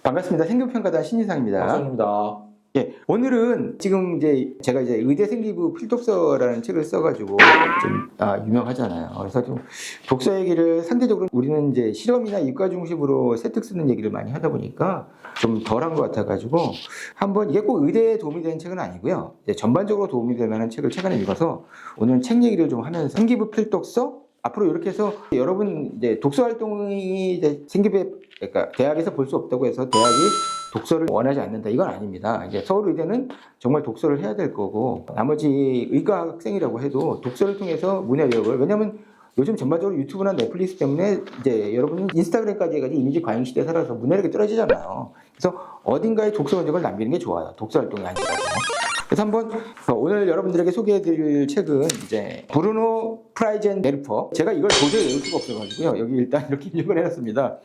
반갑습니다. 생교평가단 신인상입니다. 박사입니다. 예, 오늘은 지금 제가 의대 생기부 필독서라는 책을 써가지고 좀 유명하잖아요. 그래서 좀 독서 얘기를 상대적으로 우리는 이제 실험이나 이과 중심으로 세특 쓰는 얘기를 많이 하다 보니까 좀 덜한 것 같아가지고 한번 이게 꼭 의대에 도움이 되는 책은 아니고요. 이제 전반적으로 도움이 될 만한 책을 최근에 읽어서 오늘은 책 얘기를 좀 하면서 생기부 필독서 앞으로 이렇게 해서 여러분 이제 독서 활동이 이제 생기부에 그러니까 대학에서 볼 수 없다고 해서 대학이 독서를 원하지 않는다 이건 아닙니다. 이제 서울의대는 정말 독서를 해야 될 거고 나머지 의과 학생이라고 해도 독서를 통해서 문해력을 왜냐하면 요즘 전반적으로 유튜브나 넷플릭스 때문에 이제 여러분은 인스타그램까지 해가지고 이미지 과잉 시대에 살아서 문해력이 떨어지잖아요. 그래서 어딘가에 독서 흔적을 남기는 게 좋아요. 독서 활동이 아니라고. 그래서 한번 오늘 여러분들에게 소개해드릴 책은 이제 브루노 프라이젠베르퍼. 제가 이걸 도저히 외울 수가 없어가지고요. 여기 일단 이렇게 입력을 해놨습니다.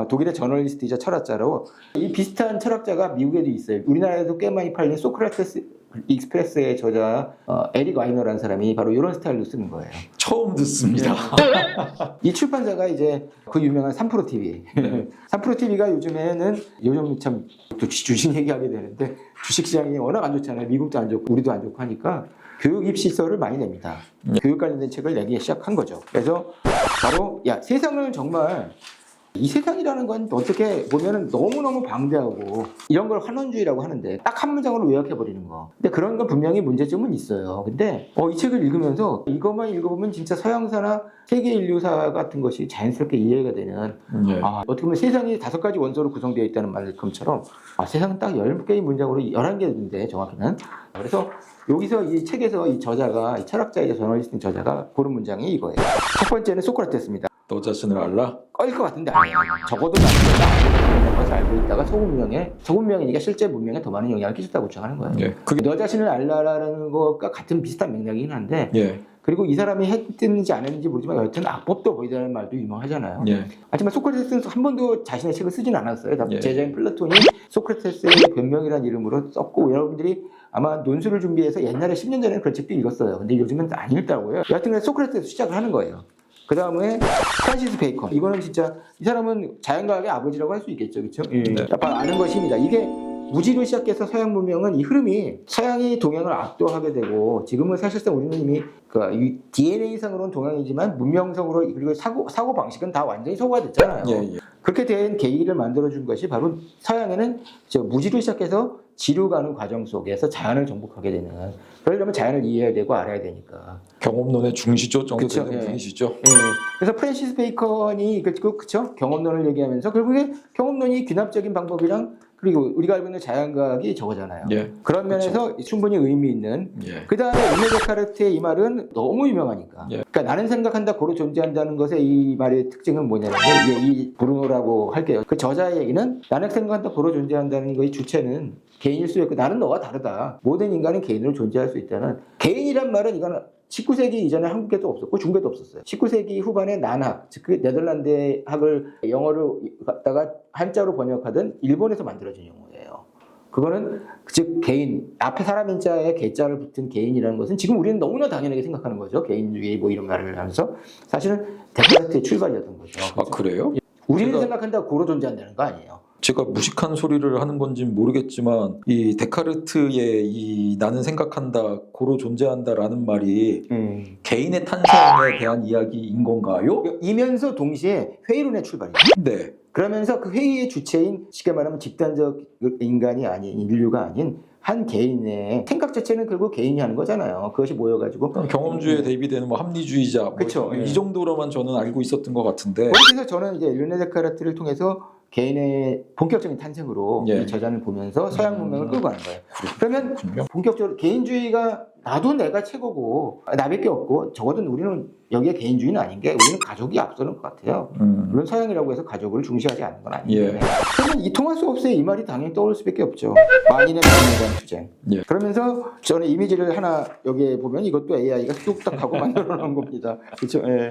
독일의 저널리스트이자 철학자로 이 비슷한 철학자가 미국에도 있어요. 우리나라에도 꽤 많이 팔린 소크라테스 익스프레스의 저자 에릭 와이너라는 사람이 바로 이런 스타일로 쓰는 거예요. 처음 듣습니다. 이 출판사가 이제 그 유명한 3프로TV. 3프로TV가 요즘에는 요즘 참 또 주식 얘기하게 되는데 주식 시장이 워낙 안 좋잖아요. 미국도 안 좋고 우리도 안 좋고 하니까 교육 입시서를 많이 냅니다. 교육 관련된 책을 내기 시작한 거죠. 그래서 바로 세상을 정말 이 세상이라는 건 어떻게 보면은 너무너무 방대하고 이런 걸 환원주의라고 하는데 딱 한 문장으로 요약해버리는 거. 근데 그런 건 분명히 문제점은 있어요. 근데 이 책을 읽으면서 이것만 읽어보면 진짜 서양사나 세계 인류사 같은 것이 자연스럽게 이해가 되는 어떻게 보면 세상이 5가지 원소로 구성되어 있다는 말처럼 세상은 딱 10개의 문장으로 11개인데 정확히는. 그래서 여기서 이 책에서 이 저자가 이 철학자이자 저널리스트 저자가 고른 문장이 이거예요. 첫 번째는 소크라테스입니다. 너 자신을 알라? 꺼일 것 같은데 아니에요. 적어도 나는 것을 알고 있다가 소문명이니까 실제 문명에 더 많은 영향을 끼쳤다고 주장하는 거예요. 예. 너 자신을 알라라는 것과 같은 비슷한 맥락이긴 한데 예. 그리고 이 사람이 했는지 안 했는지 모르지만 여하튼 악법도 보이다는 말도 유명하잖아요. 예. 하지만 소크라테스는 한 번도 자신의 책을 쓰진 않았어요. 예. 제자인 플라톤이 소크라테스의 변명이라는 이름으로 썼고 여러분들이 아마 논술을 준비해서 옛날에 10년 전에는 그런 책도 읽었어요. 근데 요즘은 안 읽더라고요. 여하튼 소크라테스 시작을 하는 거예요. 그 다음에 프란시스 베이컨. 이거는 진짜 이 사람은 자연과학의 아버지라고 할 수 있겠죠. 그렇죠? 네. 아는 것입니다. 이게 무지로 시작해서 서양 문명은 이 흐름이 서양이 동양을 압도하게 되고 지금은 사실상 우리는 이미 그 DNA상으로는 동양이지만 문명적으로 그리고 사고 방식은 다 완전히 서구가 됐잖아요. 예. 그렇게 된 계기를 만들어준 것이 바로 서양에는 무지로 시작해서 지루 가는 과정 속에서 자연을 정복하게 되는. 그러려면 자연을 이해해야 되고 알아야 되니까. 경험론의 중시조 정도 그쵸, 되는 분이시죠. 예. 그래서 프란시스 베이컨이 그쵸? 경험론을 얘기하면서 결국에 경험론이 귀납적인 방법이랑 그리고 우리가 알고 있는 자연과학이 저거잖아요. 예. 그런 면에서 충분히 의미 있는. 예. 그 다음에 르네 데카르트의 이 말은 너무 유명하니까. 예. 그러니까 나는 생각한다 고로 존재한다는 것의 이 말의 특징은 뭐냐면 이 브루노라고 할게요. 그 저자의 얘기는 나는 생각한다 고로 존재한다는 것의 주체는 개인일 수 있고 나는 너와 다르다. 모든 인간은 개인으로 존재할 수 있다는. 개인이란 말은 이거는 19세기 이전에 한국에도 없었고 중국에도 없었어요. 19세기 후반에 난학, 즉 네덜란드 학을 영어로 갖다가 한자로 번역하던 일본에서 만들어진 용어예요. 그거는 즉 개인, 앞에 사람 인자에 개자를 붙은 개인이라는 것은 지금 우리는 너무나 당연하게 생각하는 거죠. 개인주의 뭐 이런 말을 하면서 사실은 데카르트의 출발이었던 거죠. 아, 그래요? 우리는 생각한다 고로 존재한다는 거 아니에요. 제가 무식한 소리를 하는 건지 모르겠지만 이 데카르트의 이 나는 생각한다 고로 존재한다라는 말이 개인의 탄생에 대한 이야기인 건가요? 이면서 동시에 회의론의 출발이에요. 네. 그러면서 그 회의의 주체인 쉽게 말하면 집단적 인간이 아닌 인류가 아닌 한 개인의 생각 자체는 결국 개인이 하는 거잖아요. 그것이 모여가지고 경험주의에 대비되는 뭐 합리주의자 그쵸, 이 정도로만 저는 알고 있었던 것 같은데 그래서 저는 이제 르네 데카르트를 통해서 개인의 본격적인 탄생으로 이 저자를 보면서 서양 문명을 끌고 가는 거예요. 그러면 본격적으로 개인주의가 나도 내가 최고고 나밖에 없고 적어도 우리는 여기에 개인주의는 아닌 게 우리는 가족이 앞서는 것 같아요. 물론 서양이라고 해서 가족을 중시하지 않는 건 아니에요. 그러면 이 토마스 홉스의 이 말이 당연히 떠올 수밖에 없죠. 만인의 만인에 대한 투쟁. 그러면서 저는 이미지를 하나 여기에 보면 이것도 AI가 뚝딱하고 만들어 놓은 겁니다. 그렇죠? 예.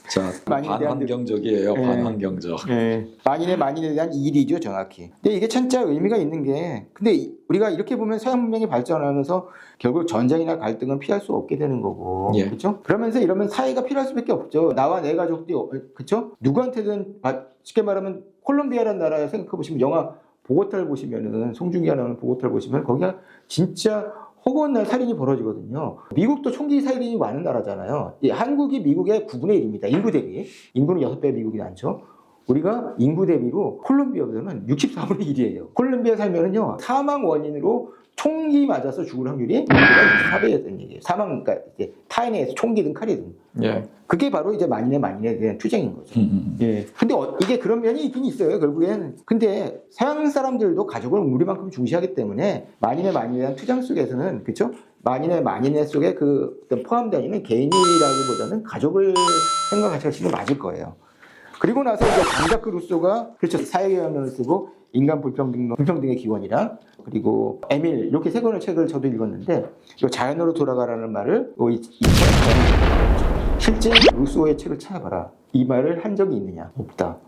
자, 만인에 대한 반환경적이에요. 네. 반환경적. 네. 만인에 대한 일이죠, 정확히. 근데 이게 진짜 의미가 있는 게, 근데 우리가 이렇게 보면 서양 문명이 발전하면서 결국 전쟁이나 갈등은 피할 수 없게 되는 거고, 예. 그렇죠? 그러면서 이러면 사회가 필요할 수밖에 없죠. 나와 내 가족들이, 그렇죠? 누구한테든 쉽게 말하면 콜롬비아라는 나라 생각해 보시면 영화 보고타를 보시면은 송중기가 나오는 보고타를 보시면 거기가 진짜 허구한 날 살인이 벌어지거든요. 미국도 총기 살인이 많은 나라잖아요. 한국이 미국의 9분의 1입니다. 인구 대비. 인구는 6배 미국이 많죠. 우리가 인구 대비로 콜롬비아보다는 64분의 1이에요. 콜롬비아 살면은요, 사망 원인으로 총기 맞아서 죽을 확률이 미국보다 24배였다는 얘기예요. 사망, 그러니까 이제 타인에 의해서 총기든 칼이든. 예. 그게 바로 이제 만인에 대한 투쟁인 거죠. 예. 근데 이게 그런 면이 있긴 있어요, 결국엔. 근데 서양 사람들도 가족을 우리만큼 중시하기 때문에 만인에 대한 투쟁 속에서는, 그쵸? 만인에 속에 그 어떤 포함되어 개인이라기보다는 가족을 생각하시는 게 맞을 거예요. 그리고 나서 이제 장자크 루소가, 그렇죠, 사회경영론을 쓰고 인간 불평등의 기원이랑, 그리고 에밀, 이렇게 세 권의 책을 저도 읽었는데, 이 자연으로 돌아가라는 말을 실제 루소의 책을 찾아봐라. 이 말을 한 적이 있느냐? 없다.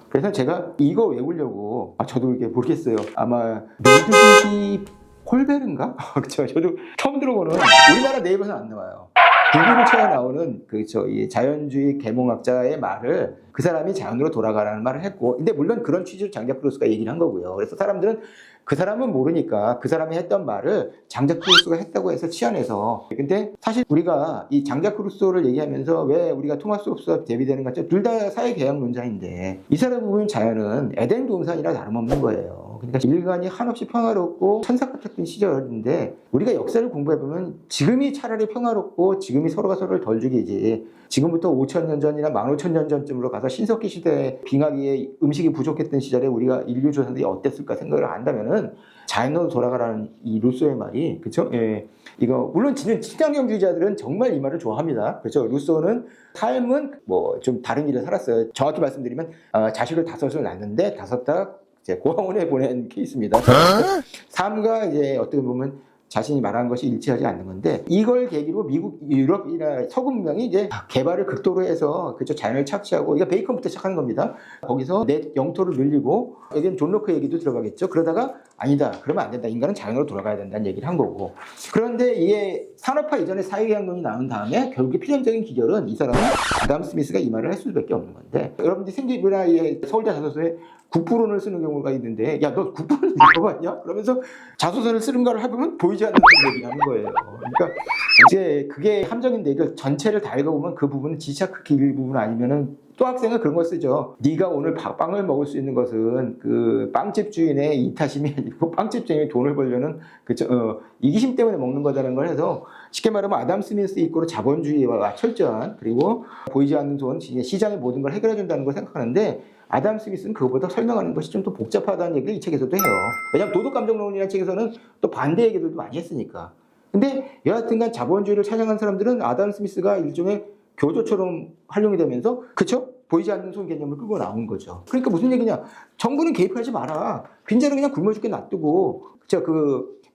그래서 제가 이거 외우려고, 저도 이게 모르겠어요. 아마 루드비히 콜베르인가? 그렇죠. 저도 처음 들어보는, 우리나라 네이버에서는 안 나와요. 구글을 쳐야 나오는 이 자연주의 계몽학자의 말을 그 사람이 자연으로 돌아가라는 말을 했고, 근데 물론 그런 취지로 장자크 루소가 얘기를 한 거고요. 그래서 사람들은 그 사람은 모르니까 그 사람이 했던 말을 장자크 루소가 했다고 해서 치환해서. 근데 사실 우리가 이 장자크 루소를 얘기하면서 왜 우리가 토마스 홉스와 대비되는 것 같죠? 둘 다 사회계약론자인데 이 사람이 보면 자연은 에덴 동산이라 다름없는 거예요. 그러니까 인간이 한없이 평화롭고 천사 같았던 시절인데, 우리가 역사를 공부해보면 지금이 차라리 평화롭고 지금이 서로가 서로를 덜 죽이지, 지금부터 5,000년 전이나 15,000년 전쯤으로 가서 신석기 시대에 빙하기에 음식이 부족했던 시절에 우리가 인류 조상들이 어땠을까 생각을 한다면은 자연으로 돌아가라는 이 루소의 말이, 그쵸? 예. 이거, 물론 친환경주의자들은 정말 이 말을 좋아합니다. 그렇죠? 루소는 삶은 뭐 좀 다른 일을 살았어요. 정확히 말씀드리면, 자식을 5을 낳았는데 5 다 고아원에 보낸 케이스입니다. 삶과 이제 어떻게 보면 자신이 말한 것이 일치하지 않는 건데, 이걸 계기로 미국, 유럽이나 서구 문명이 이제 개발을 극도로 해서, 그렇죠, 자연을 착취하고, 이거 베이컨부터 시작하는 겁니다. 거기서 내 영토를 늘리고, 여기는 존 로크 얘기도 들어가겠죠. 그러다가 아니다, 그러면 안 된다, 인간은 자연으로 돌아가야 된다는 얘기를 한 거고. 그런데 이게 산업화 이전에 사회계약론이 나온 다음에 결국에 필연적인 기결은 이 사람은 아담 스미스가 이 말을 할 수밖에 없는 건데, 여러분들이 생기부나 서울대 자소서에 국부론을 쓰는 경우가 있는데, 야, 너 국부론 읽어봤냐? 그러면서 자소서를 쓰는 걸 해보면 보이지 않는 얘기를 하는 거예요. 그러니까 이제 그게 함정인데, 이걸 전체를 다 읽어보면 그 부분은 지적극히 일부분 아니면은, 또 학생은 그런 거 쓰죠. 네가 오늘 빵을 먹을 수 있는 것은 그 빵집 주인의 이타심이 아니고 빵집 주인이 돈을 벌려는, 그쵸, 이기심 때문에 먹는 거다라는 걸 해서, 쉽게 말하면 아담 스미스 이꼬르 자본주의와 철저한, 그리고 보이지 않는 돈, 시장의 모든 걸 해결해 준다는 걸 생각하는데, 아담 스미스는 그거보다 설명하는 것이 좀 더 복잡하다는 얘기를 이 책에서도 해요. 왜냐하면 도덕감정론이라는 책에서는 또 반대 얘기들도 많이 했으니까. 근데 여하튼간 자본주의를 찬양한 사람들은 아담 스미스가 일종의 교조처럼 활용이 되면서, 그쵸? 보이지 않는 손 개념을 끌고 나온 거죠. 그러니까 무슨 얘기냐? 정부는 개입하지 마라. 빈자는 그냥 굶어 죽게 놔두고, 그쵸?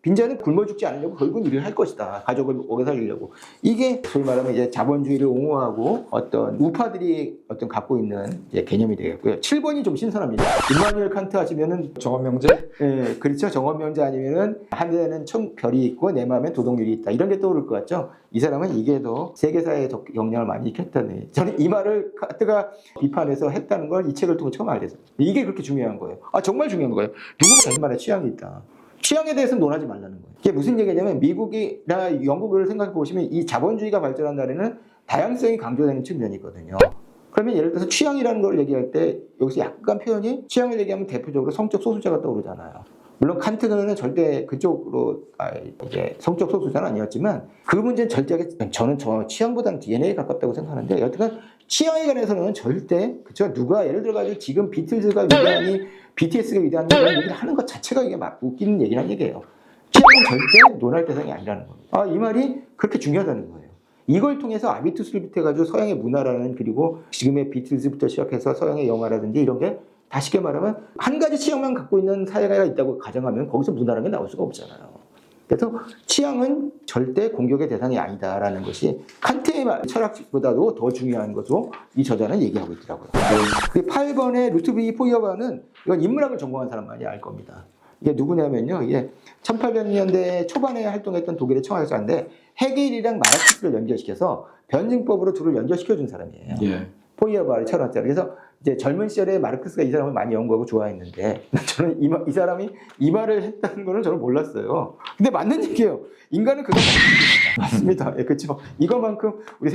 빈자는 굶어 죽지 않으려고 결국은 일을 할 것이다. 가족을 먹여 살리려고. 이게 소위 말하면 이제 자본주의를 옹호하고 어떤 우파들이 어떤 갖고 있는 이제 개념이 되겠고요. 7번이 좀 신선합니다. 임마누엘 칸트 하시면은 정원명제? 예, 그렇죠. 정원명제 아니면은 하늘에는 별이 있고 내 마음엔 도덕률이 있다. 이런 게 떠오를 것 같죠. 이 사람은 이게 더 세계사에 영향을 많이 익혔다네. 저는 이 말을 칸트가 비판해서 했다는 걸 이 책을 통해 처음 알겠어요. 이게 그렇게 중요한 거예요. 정말 중요한 거예요. 누구나 자신 말에 취향이 있다. 취향에 대해서는 논하지 말라는 거예요. 이게 무슨 얘기냐면, 미국이나 영국을 생각해 보시면 이 자본주의가 발전한 날에는 다양성이 강조되는 측면이 있거든요. 그러면 예를 들어서 취향이라는 걸 얘기할 때 여기서 약간 표현이, 취향을 얘기하면 대표적으로 성적 소수자가 떠오르잖아요. 물론 칸트는 절대 그쪽으로 이제 성적 소수자는 아니었지만, 그 문제는 절대, 저는 저 취향보다는 DNA에 가깝다고 생각하는데, 여튼간 취향에 관해서는 절대, 그쵸? 누가 예를 들어가지고 지금 비틀즈가 위대하니 BTS가 위대한 얘기를 하는 것 자체가 이게 막 웃기는 얘기란 얘기예요. 취향은 절대 논할 대상이 아니라는 겁니다. 이 말이 그렇게 중요하다는 거예요. 이걸 통해서 아비투스를 비롯해가지고 서양의 문화라는, 그리고 지금의 비틀즈부터 시작해서 서양의 영화라든지 이런 게 다 쉽게 말하면 한 가지 취향만 갖고 있는 사회가 있다고 가정하면 거기서 문화라는 게 나올 수가 없잖아요. 그래서 취향은 절대 공격의 대상이 아니다라는 것이 칸트의 철학보다도 더 중요한 것으로 이 저자는 얘기하고 있더라고요. 그 8번의 루트비 포이어바는 이건 인문학을 전공한 사람만이 알 겁니다. 이게 누구냐면요. 이게 1800년대 초반에 활동했던 독일의 청학자인데 헤겔이랑 마르크스를 연결시켜서 변증법으로 둘을 연결시켜준 사람이에요. 예. 포이어바를 철학자. 그래서 이제 젊은 시절에 마르크스가 이 사람을 많이 연구하고 좋아했는데 저는 이 사람이 이 말을 했다는 거는 저는 몰랐어요. 근데 맞는 얘기예요. 인간은 그거 맞습니다. 예, 그렇죠. 이거만큼 우리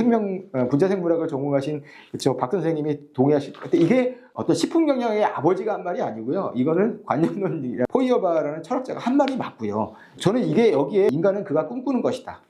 분자생물학을 전공하신 그렇죠 박 선생님이 동의하실 것 같아요. 이게 어떤 식품영양의 아버지가 한 말이 아니고요. 이거는 관념론이라 포이어바라는 철학자가 한 말이 맞고요. 저는 이게 여기에 인간은 그가 꿈꾸는 것이다.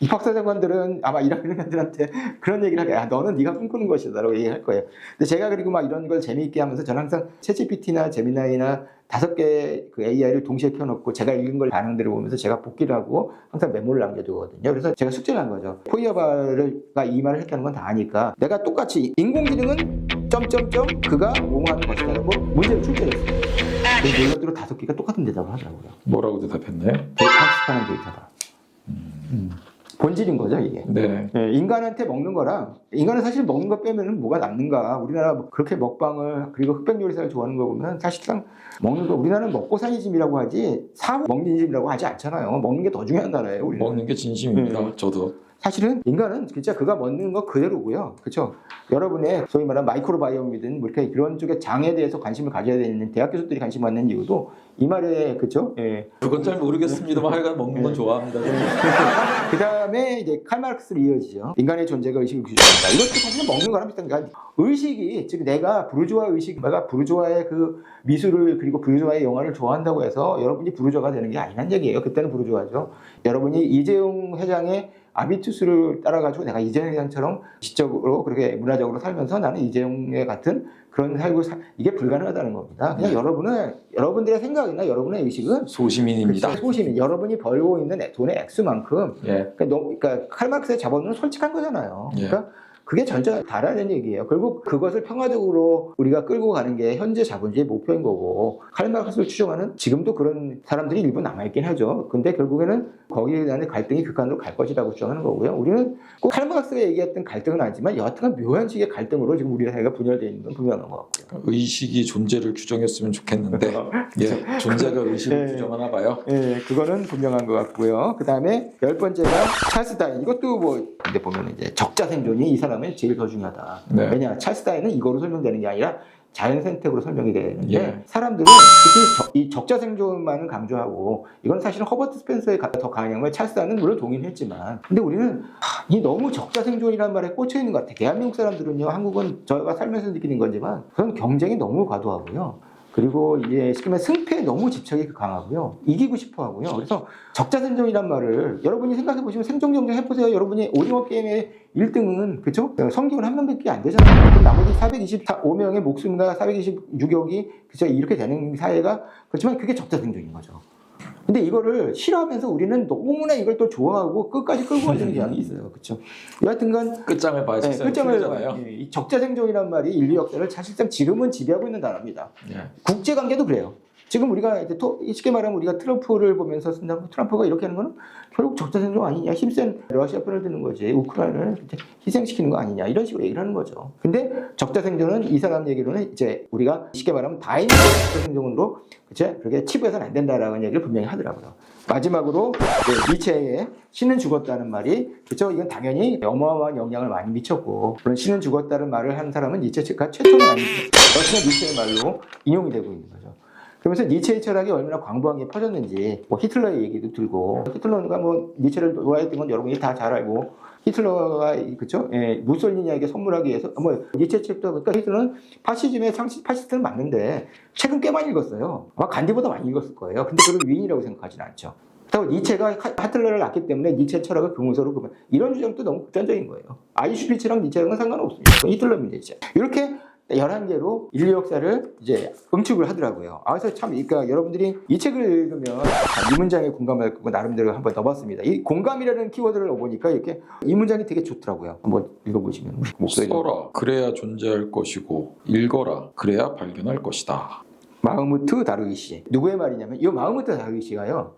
입학사정관들은 아마 1학년들한테 그런 얘기를 하게, 너는 네가 꿈꾸는 것이다라고 얘기할 거예요. 근데 제가 그리고 막 이런 걸 재미있게 하면서 저는 항상 챗GPT나 제미나이나 5개 그 AI를 동시에 켜놓고 제가 읽은 걸 반응들을 보면서 제가 복기를 하고 항상 메모를 남겨두거든요. 그래서 제가 숙제를 한 거죠. 포이어바가 이 말을 했다는 건 다 아니까 내가 똑같이 인공지능은 점점점 그가 옹호하는 것이다라고 문제를 출제했어요. 그 이것들로 5개가 똑같은 대답을 하더라고요. 뭐라고 대답했나요? 학습하는 데이터다. 본질인 거죠, 이게. 네. 예, 인간한테 먹는 거랑, 인간은 사실 먹는 거 빼면은 뭐가 남는가. 우리나라 그렇게 먹방을, 그리고 흑백 요리사를 좋아하는 거 보면 사실상 먹는 거, 우리나라는 먹고 사는 집이라고 하지, 사고 먹는 집이라고 하지 않잖아요. 먹는 게 더 중요한 나라예요, 우리는. 먹는 게 진심입니다. 저도. 사실은 인간은 진짜 그가 먹는 거 그대로고요. 그렇죠? 여러분의 소위 말하는 마이크로바이옴이든 뭐 이렇게 그런 쪽의 장에 대해서 관심을 가져야 되는 대학 교수들이 관심 갖는 이유도 이 말에 그렇죠? 예. 그건 잘 모르겠습니다만 하여간 먹는 건 좋아합니다. 그 다음에 이제 칼마르크스로 이어지죠. 인간의 존재가 의식을 규정한다. 이것도 사실은 먹는 거랑 비슷한 게 의식이 즉 내가 부르주아 의식, 내가 부르주아의 그 미술을 그리고 부르주아의 영화를 좋아한다고 해서 여러분이 부르주아가 되는 게 아니란 얘기예요. 그때는 부르주아죠. 여러분이 이재용 회장의 아비투스를 따라가지고 내가 이재용 회장처럼 지적으로 그렇게 문화적으로 살면서 나는 이재용의 같은 그런 삶을 이게 불가능하다는 겁니다. 그냥 여러분들의 생각이나 여러분의 의식은 소시민입니다. 그렇죠. 소시민, 여러분이 벌고 있는 돈의 액수만큼 예. 그러니까 칼마르크스의 자본은 솔직한 거잖아요. 그러니까 그게 전혀 다르다는 얘기예요. 결국 그것을 평화적으로 우리가 끌고 가는 게 현재 자본주의 목표인 거고 칼마르크스를 추종하는 지금도 그런 사람들이 일부 남아있긴 하죠. 근데 결국에는 거기에 대한 갈등이 극한으로 갈 것이라고 주장하는 거고요. 우리는 꼭 칼마르크스가 얘기했던 갈등은 아니지만 여하튼 묘한 식의 갈등으로 지금 우리 사회가 분열되어 있는 건 분명한 것 같고요. 의식이 존재를 규정했으면 좋겠는데 예, 존재가 의식을 규정하나 봐요. 예, 그거는 분명한 것 같고요. 그 다음에 10번째가 찰스 다윈. 이것도 뭐 근데 보면 이제 적자 생존이 이 사람은 제일 더 중요하다. 네. 왜냐, 찰스 다윈은 이거로 설명되는 게 아니라 자연 생태계로 설명이 되는데 예. 사람들은 특히 이 적자 생존만을 강조하고 이건 사실은 허버트 스펜서에 더 강한 찰스 다윈은 물론 동의는 했지만 근데 우리는 이 너무 적자 생존이라는 말에 꽂혀 있는 것 같아요. 대한민국 사람들은요, 한국은 저희가 살면서 느끼는 거지만 그런 경쟁이 너무 과도하고요. 그리고 이제 시키면 승패에 너무 집착이 강하고요. 이기고 싶어 하고요. 그래서 적자 생존이란 말을 여러분이 생각해 보시면 생존 경쟁 해보세요. 여러분이 오징어 게임의 1등은 그죠? 성기훈 한 명밖에 안 되잖아요. 그럼 나머지 425명의 목숨과 426억이 그죠? 이렇게 되는 사회가 그렇지만 그게 적자 생존인 거죠. 근데 이거를 싫어하면서 우리는 너무나 이걸 또 좋아하고 끝까지 끌고 가는 경향이 있어요. 그렇죠? 여하튼간 끝장을 봐야 끝장을 이 적자 생존이란 말이 인류 역사를 사실상 지금은 지배하고 있는 단어입니다. 예. 국제 관계도 그래요. 지금 우리가 이제 쉽게 말하면 우리가 트럼프를 보면서 쓴다고 트럼프가 이렇게 하는 거는 결국 적자 생존 아니냐, 힘센 러시아 편을 드는 거지, 우크라이나를 희생시키는 거 아니냐 이런 식으로 얘기를 하는 거죠. 근데 적자 생존은 이 사람 얘기로는 이제 우리가 쉽게 말하면 다인적 적자 생존으로 그렇죠? 그렇게 치부해서는 안 된다라는 얘기를 분명히 하더라고요. 마지막으로 니체의 신은 죽었다는 말이 그렇죠? 이건 당연히 어마어마한 영향을 많이 미쳤고 그런 신은 죽었다는 말을 하는 사람은 니체가 최초는 아니죠. 러시아 니체의 말로 인용이 되고 있는 거죠. 그러면서 니체의 철학이 얼마나 광범하게 퍼졌는지 뭐 히틀러의 얘기도 들고 히틀러가 뭐 니체를 좋아했던 건 여러분이 다 잘 알고 히틀러가 그렇죠? 예, 무솔리니에게 선물하기 위해서 뭐 니체 책도 그러니까 히틀러는 파시즘의 파시스트는 맞는데 책은 꽤 많이 읽었어요. 아마 간디보다 많이 읽었을 거예요. 근데 그걸 위인이라고 생각하지는 않죠. 그렇다고 니체가 히틀러를 낳기 때문에 니체 철학을 금우서로 그만 이런 주장도 너무 극단적인 거예요. 아이슈비츠랑 니체랑은 상관없습니다. 히틀러 문제죠. 이렇게 11개로 인류 역사를 이제 응축을 하더라고요. 그래서 참, 그러니까 여러분들이 이 책을 읽으면 이 문장에 공감할 거고 나름대로 한번 넣어봤습니다. 이 공감이라는 키워드를 넣어보니까 이렇게 이 문장이 되게 좋더라고요. 한번 읽어보시면. 써라, 그래야 존재할 것이고 읽어라, 그래야 발견할 것이다. 마흐무트 다르위시. 누구의 말이냐면 이 마흐무트 다르위시가요.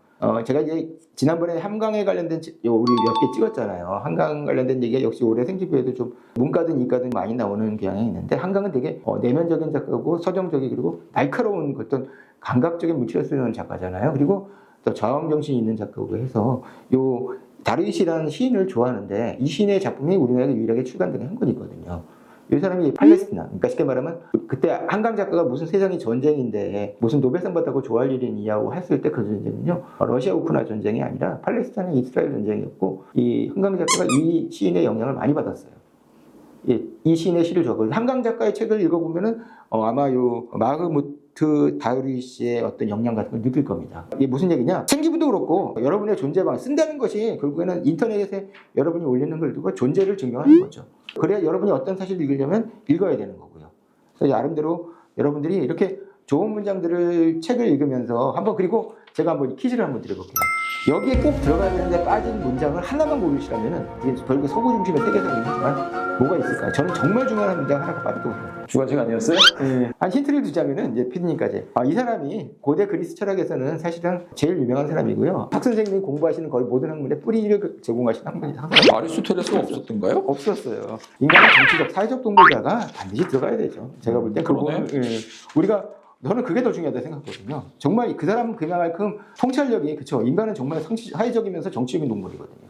제가 이제 지난번에 한강에 관련된 우리 몇 개 찍었잖아요. 한강 관련된 얘기가 역시 올해 생기부에도 좀 문과든 이과든 많이 나오는 경향이 있는데 한강은 되게 내면적인 작가고 서정적이 그리고 날카로운 어떤 감각적인 문체를 쓰는 작가잖아요. 그리고 또 저항 정신이 있는 작가고 해서 요 다르윗이라는 시인을 좋아하는데 이 시인의 작품이 우리나라에 유일하게 출간된 한 권이거든요. 이 사람이 팔레스티나, 그러니까 쉽게 말하면 그때 한강 작가가 무슨 세상이 전쟁인데 무슨 노벨상 받다고 좋아할 일이냐고 했을 때 그 전쟁은요 러시아 우크라이나 전쟁이 아니라 팔레스타인 이스라엘 전쟁이었고 이 한강 작가가 이 시인의 영향을 많이 받았어요. 이 시인의 시를 좋아하고 한강 작가의 책을 읽어보면은 아마 요 마흐무트 다르윗의 어떤 영향 같은 걸 느낄 겁니다. 이게 무슨 얘기냐? 생기부도 그렇고 여러분의 존재방 쓴다는 것이 결국에는 인터넷에 여러분이 올리는 걸 두고 존재를 증명하는 거죠. 그래야 여러분이 어떤 사실을 읽으려면 읽어야 되는 거고요. 그래서 나름대로 여러분들이 이렇게 좋은 문장들을 책을 읽으면서 한번 그리고 제가 한번 퀴즈를 한번 드려볼게요. 여기에 꼭 들어가야 되는데 빠진 문장을 하나만 고르시라면은 이게 결국 서구 중심의 세계사이지만 뭐가 있을까요? 저는 정말 중요한 문장 하나가 빠졌다고 생각해요. 주관식 아니었어요? 네. 한 힌트를 두자면은 이제 피디님까지 이 사람이 고대 그리스 철학에서는 사실은 제일 유명한 사람이고요. 학 선생님이 공부하시는 거의 모든 학문의 뿌리를 제공하시는 학문이 항상 아리스토텔레스가 없었던가요? 없었어요. 인간은 정치적, 사회적 동물자가 반드시 들어가야 되죠. 제가 볼 때 그거는 우리가 저는 그게 더 중요하다 생각하거든요. 정말 그 사람은 그만큼 통찰력이 그쵸. 인간은 정말 사회적이면서 정치적인 동물이거든요.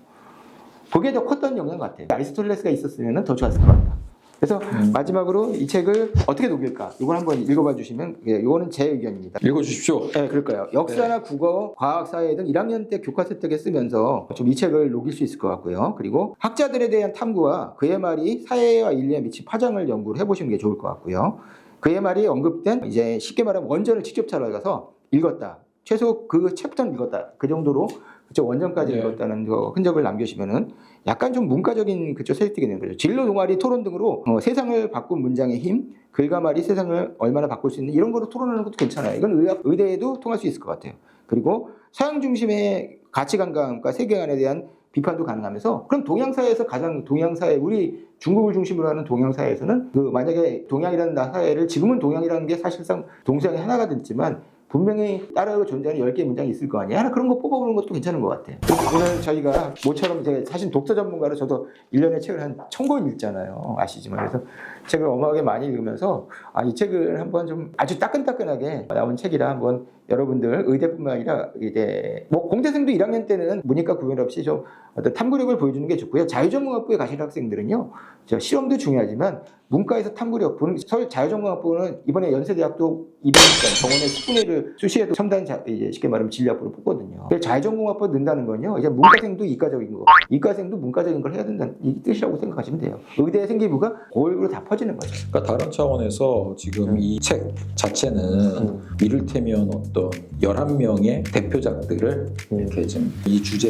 그게 더 컸던 영향 같아요. 아리스토텔레스가 있었으면 더 좋았을 것 같다. 그래서 마지막으로 이 책을 어떻게 녹일까? 이걸 한번 읽어봐 주시면 이거는 제 의견입니다. 읽어주십시오. 네, 그럴까요? 역사나 국어, 과학, 사회 등 1학년 때 교과서 때에 쓰면서 좀 이 책을 녹일 수 있을 것 같고요. 그리고 학자들에 대한 탐구와 그의 말이 사회와 인류에 미친 파장을 연구를 해보시는 게 좋을 것 같고요. 그의 말이 언급된 이제 쉽게 말하면 원전을 직접 찾아가서 읽었다. 최소 그 챕터는 읽었다. 그 정도로 그쵸 원전까지 읽었다는 그 흔적을 남겨주시면은 약간 좀 문과적인 그쵸 세팅이 되는 거죠. 진로 동아리 토론 등으로 세상을 바꾼 문장의 힘, 글과 말이 세상을 얼마나 바꿀 수 있는 이런 거로 토론하는 것도 괜찮아요. 이건 의대에도 통할 수 있을 것 같아요. 그리고 서양 중심의 가치관과 세계관에 대한 비판도 가능하면서 그럼 동양사회에서 가장 동양사회 우리 중국을 중심으로 하는 동양사회에서는 그 만약에 동양이라는 사회를 지금은 동양이라는 게 사실상 동서양의 하나가 됐지만 분명히 따로 존재하는 10개의 문장이 있을 거 아니에요. 그런 거 뽑아보는 것도 괜찮은 것 같아요. 오늘 저희가 모처럼 제가 사실 독서 전문가로 저도 1년에 책을 한 1000권 읽잖아요. 아시지만. 그래서 책을 어마어마하게 많이 읽으면서 이 책을 한번 좀 아주 따끈따끈하게 나온 책이라 한번 여러분들 의대뿐만 아니라 이제 뭐 공대생도 1학년 때는 문이과 구별 없이 좀 어떤 탐구력을 보여주는 게 좋고요. 자유전공학부에 가실 학생들은요. 실험도 중요하지만 문과에서 탐구력, 서울 자유전공학부는 이번에 연세대학도 200명 정원의 10분의 1을 수시에도 첨단 이제 쉽게 말하면 진료학부로 뽑거든요. 자유전공학부 넣는다는 건요. 이제 문과생도 이과적인 거, 이과생도 문과적인 걸 해야 된다는 이 뜻이라고 생각하시면 돼요. 의대 생기부가 고일부로 다 퍼지는 거죠. 그러니까 다른 차원에서 지금 이 책 자체는 이를테면 어떤 11명의 대표작들을 이렇게 좀 이 주제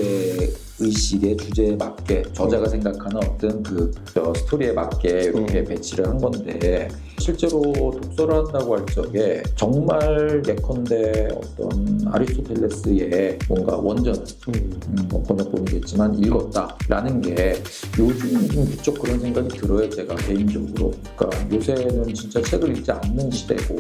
의식의 주제에 맞게 저자가 생각하는 어떤 그 스토리에 맞게 이렇게 배치를 한 건데 실제로 독서를 한다고 할 적에 정말 예컨대 어떤 아리스토텔레스의 뭔가 원전 번역본이겠지만 읽었다라는 게 요즘은 좀 무척 그런 생각이 들어요. 제가 개인적으로. 그러니까 요새는 진짜 책을 읽지 않는 시대고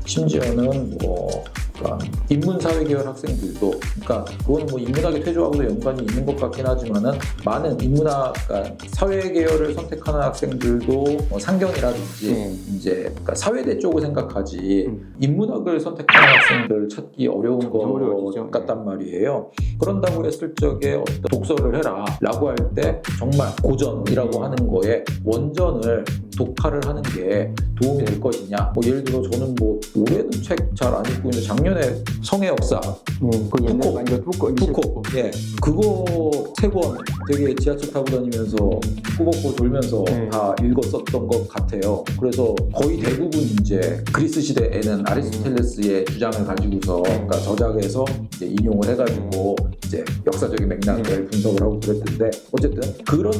심지어는 뭐 그러니까 인문사회계열 학생들도 그러니까 그건 뭐 인문학의 퇴조하고도 연관이 있는 것 같긴 하지만은 많은 인문학 그러니까 사회계열을 선택하는 학생들도 상경이라든지 이제 그러니까 사회대 쪽을 생각하지 인문학을 선택하는 학생들 찾기 어려운 것 같단 말이에요. 그런다고 했을 적에 어떤 독서를 해라 라고 할 때 정말 고전이라고 하는 거에 원전을 독파를 하는 게 도움이 될 것이냐. 뭐 예를 들어 저는 뭐 올해는 책 잘 안 읽고 있는데 작년에 성의 역사 푸코 예 그거 3권 되게 지하철 타고 다니면서 꾸벅꾸벅 돌면서 다 읽었었던 것 같아요. 그래서 거의 대부분 이제 그리스 시대에는 아리스토텔레스의 주장을 가지고서 그러니까 저작에서 이제 인용을 해가지고 이제 역사적인 맥락을 분석을 하고 그랬는데 어쨌든 그런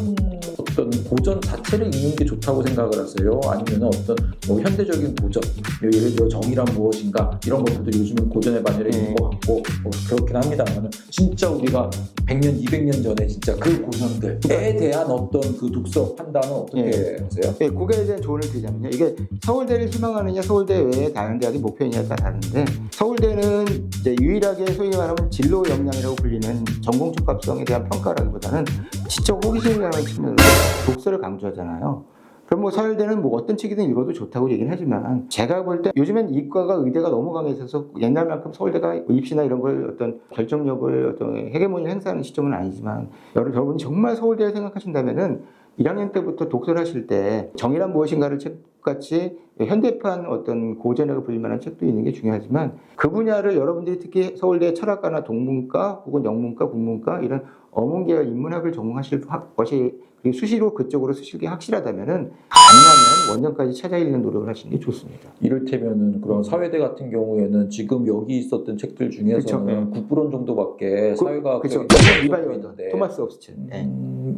어떤 고전 자체를 읽는 게 좋다고 생각을 하세요? 아니면 어떤 뭐 현대적인 고전, 예를 들어 정의란 무엇인가 이런 것들도 요즘은 고전의 반열에 있는 것 같고 뭐 그렇긴 합니다만 진짜 우리가 100년, 200년 전에 진짜 그 고전들에 대한 어떤 그 독서 판단은 어떻게 하세요? 네, 그거에 대한 조언을 드리자면요. 이게 서울대를 희망하느냐 서울대 외에 다른 대학이 목표이냐에 따라 다른데 서울대는 이제 유일하게 소위 말하면 진로 역량이라고 불리는 전공 적합성에 대한 평가라기보다는 지적 호기심이라는 측면으로 독서를 강조하잖아요. 그럼 뭐 서울대는 뭐 어떤 책이든 읽어도 좋다고 얘기는 하지만 제가 볼 때 요즘엔 이과가 의대가 너무 강해져서 옛날만큼 서울대가 입시나 이런 걸 어떤 결정력을 어떤 헤게모니를 행사하는 시점은 아니지만 여러분 정말 서울대를 생각하신다면은 1학년 때부터 독서를 하실 때 정의란 무엇인가를 책같이 현대판 어떤 고전이라고 불릴 만한 책도 있는 게 중요하지만 그 분야를 여러분들이 특히 서울대 철학과나 동문과 혹은 영문과 국문과 이런 어문계열 인문학을 전공하실 것이 그리고 수시로 그쪽으로 쓰실 게 확실하다면은 가능하면 원전까지 찾아 읽는 노력을 하시는 게 좋습니다. 이를테면은 그런 사회대 같은 경우에는 지금 여기 있었던 책들 중에서는 국부론 정도밖에 사회과학 그렇죠. 리바이어드, 토마스 홉스천.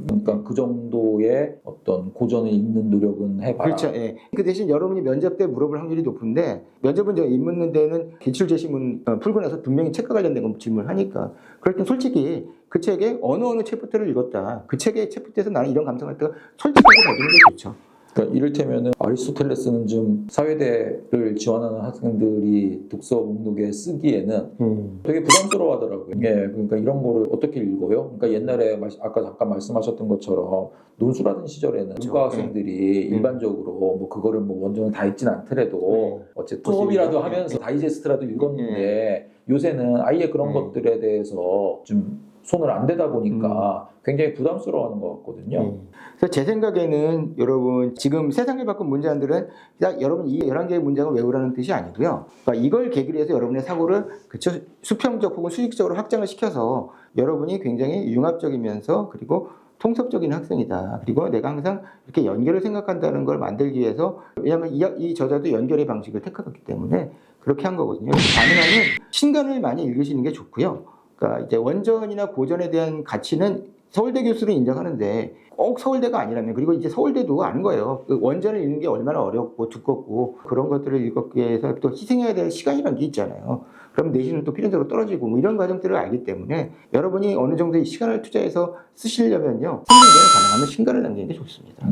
그러니까 그 정도의 어떤 고전을 읽는 노력은 해봐라. 그렇죠. 예. 그 대신 여러분이 면접 때 물어볼 확률이 높은데 면접은 제가 입문는 데는 기출제시문 풀고 나서 분명히 책과 관련된 건 질문을 하니까 그럴 땐 솔직히 그 책의 어느 챕터를 읽었다. 그 책의 챕터에서 나는 이런 감상을 했다가 솔직하게 봐주는 게 좋죠. 그러니까 이를테면은 아리스토텔레스는 좀 사회대를 지원하는 학생들이 독서 목록에 쓰기에는 되게 부담스러워하더라고요. 예, 그러니까 이런 거를 어떻게 읽어요? 그러니까 옛날에 아까 잠깐 말씀하셨던 것처럼 논술하던 시절에는 문과 학생들이 일반적으로 뭐 그거를 뭐 원전을 다 읽진 않더라도 어쨌든 수업이라도 하면서 다이제스트라도 읽었는데 요새는 아예 그런 것들에 대해서 좀 손을 안 대다 보니까 굉장히 부담스러워하는 것 같거든요. 그래서 제 생각에는 여러분 지금 세상에 바꾼 문제안들은 그냥 여러분 이 11개의 문장을 외우라는 뜻이 아니고요. 그러니까 이걸 계기로 해서 여러분의 사고를 그쵸, 수평적 혹은 수직적으로 확장을 시켜서 여러분이 굉장히 융합적이면서 그리고 통섭적인 학생이다. 그리고 내가 항상 이렇게 연결을 생각한다는 걸 만들기 위해서 왜냐하면 이 저자도 연결의 방식을 택하기 때문에 그렇게 한 거거든요. 가능하면 신간을 많이 읽으시는 게 좋고요. 그러니까 이제 원전이나 고전에 대한 가치는 서울대 교수를 인정하는데 꼭 서울대가 아니라면 그리고 이제 서울대도 아는 거예요. 그 원전을 읽는 게 얼마나 어렵고 두껍고 그런 것들을 읽기 위해서 또 희생해야 될 시간이라는 게 있잖아요. 그럼 내신은 또 필연적으로 떨어지고 뭐 이런 과정들을 알기 때문에 여러분이 어느 정도의 시간을 투자해서 쓰시려면요. 생기기에는 가능하면 신간을 남기는 게 좋습니다.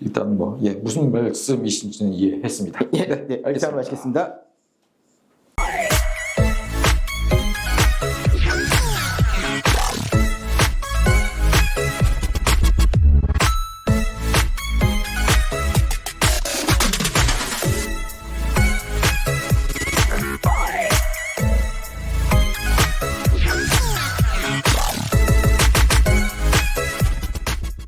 일단 뭐 무슨 말씀이신지는 이해했습니다. 네, 알겠습니다. 마치겠습니다.